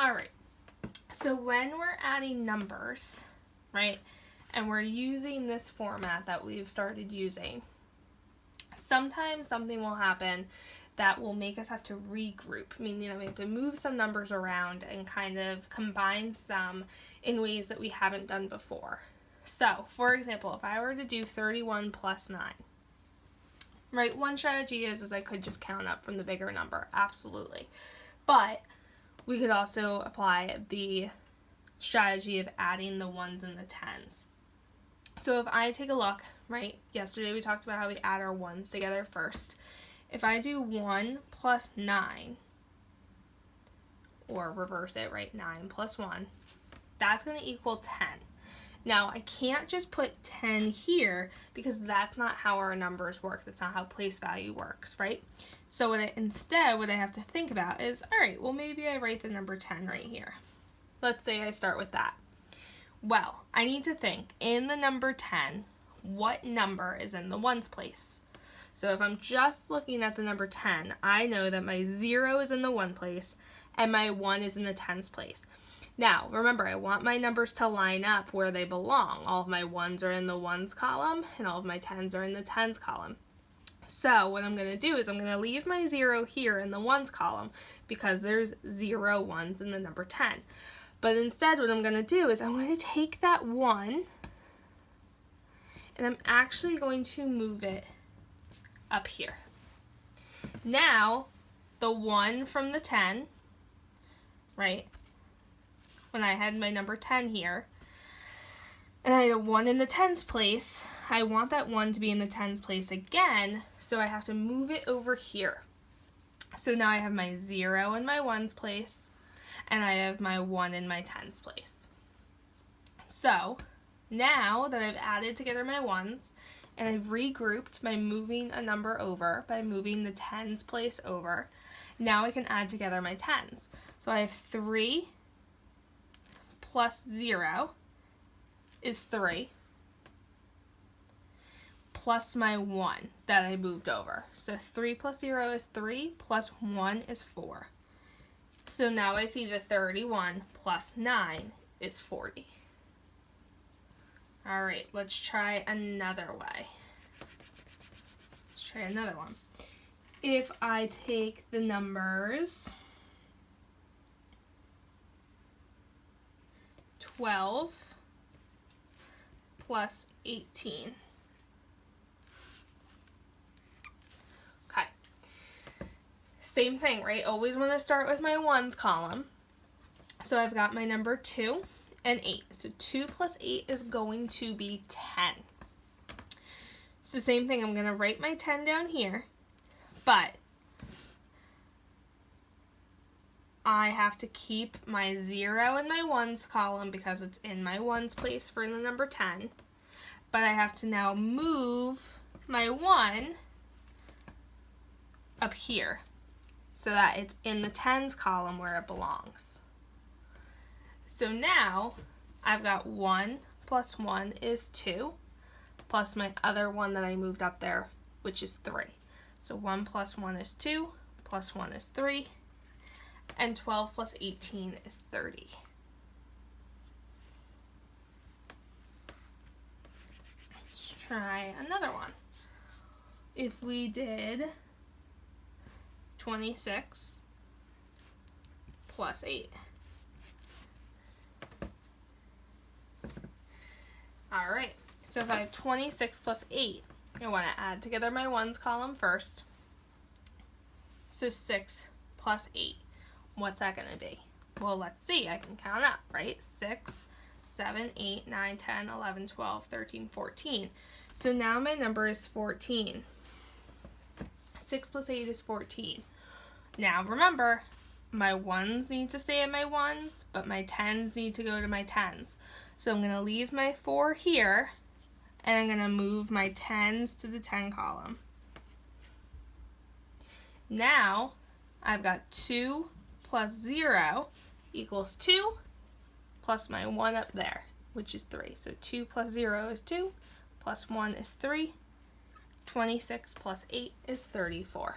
All right, so when we're adding numbers, right, and we're using this format that we've started using, sometimes something will happen that will make us have to regroup, meaning that we have to move some numbers around and kind of combine some in ways that we haven't done before. So, for example, if I were to do 31 plus 9, right, one strategy is I could just count up from the bigger number, absolutely. But we could also apply the strategy of adding the ones and the tens. So if I take a look, right, yesterday we talked about how we add our ones together first. If I do 1 plus 9, or reverse it, right, 9 plus 1, that's going to equal 10. Now, I can't just put 10 here because that's not how our numbers work. That's not how place value works, right? So what I have to think about is, all right, well, maybe I write the number 10 right here. Let's say I start with that. Well, I need to think, in the number 10, what number is in the ones place? So if I'm just looking at the number 10, I know that my 0 is in the 1 place and my 1 is in the tens place. Now, remember, I want my numbers to line up where they belong. All of my 1s are in the ones column and all of my 10s are in the tens column. So what I'm going to do is I'm going to leave my 0 here in the ones column because there's 0 ones in the number 10. But instead what I'm going to do is I'm going to take that 1 and I'm actually going to move it up here. Now, the 1 from the 10, right, when I had my number 10 here, and I had a 1 in the tens place, I want that 1 to be in the tens place again, so I have to move it over here. So now I have my 0 in my ones place, and I have my 1 in my tens place. So now that I've added together my ones, and I've regrouped by moving a number over, by moving the tens place over, now I can add together my tens. So I have 3 plus 0 is 3, plus my 1 that I moved over. So 3 plus 0 is 3, plus 1 is 4. So now I see that 31 plus 9 is 40. All right, let's try another way. Let's try another one. If I take the numbers 12 plus 18. Okay. Same thing, right? Always want to start with my ones column. So I've got my number 2 and 8. So 2 plus 8 is going to be 10. So same thing, I'm going to write my 10 down here, but I have to keep my 0 in my ones column because it's in my ones place for the number 10, but I have to now move my 1 up here so that it's in the tens column where it belongs. So now I've got 1 plus 1 is 2, plus my other 1 that I moved up there, which is 3. So 1 plus 1 is 2, plus 1 is 3, and 12 plus 18 is 30. Let's try another one. If we did 26 plus 8. All right, so if I have 26 plus 8, I want to add together my ones column first. So 6 plus 8. What's that going to be? Well, let's see. I can count up, right? 6, 7, 8, 9, 10, 11, 12, 13, 14. So now my number is 14. 6 plus 8 is 14. Now remember, my ones need to stay in my ones, but my tens need to go to my tens. So I'm going to leave my 4 here, and I'm going to move my tens to the 10 column. Now I've got 2 plus 0 equals 2, plus my 1 up there, which is 3. So 2 plus 0 is 2, plus 1 is 3. 26 plus 8 is 34.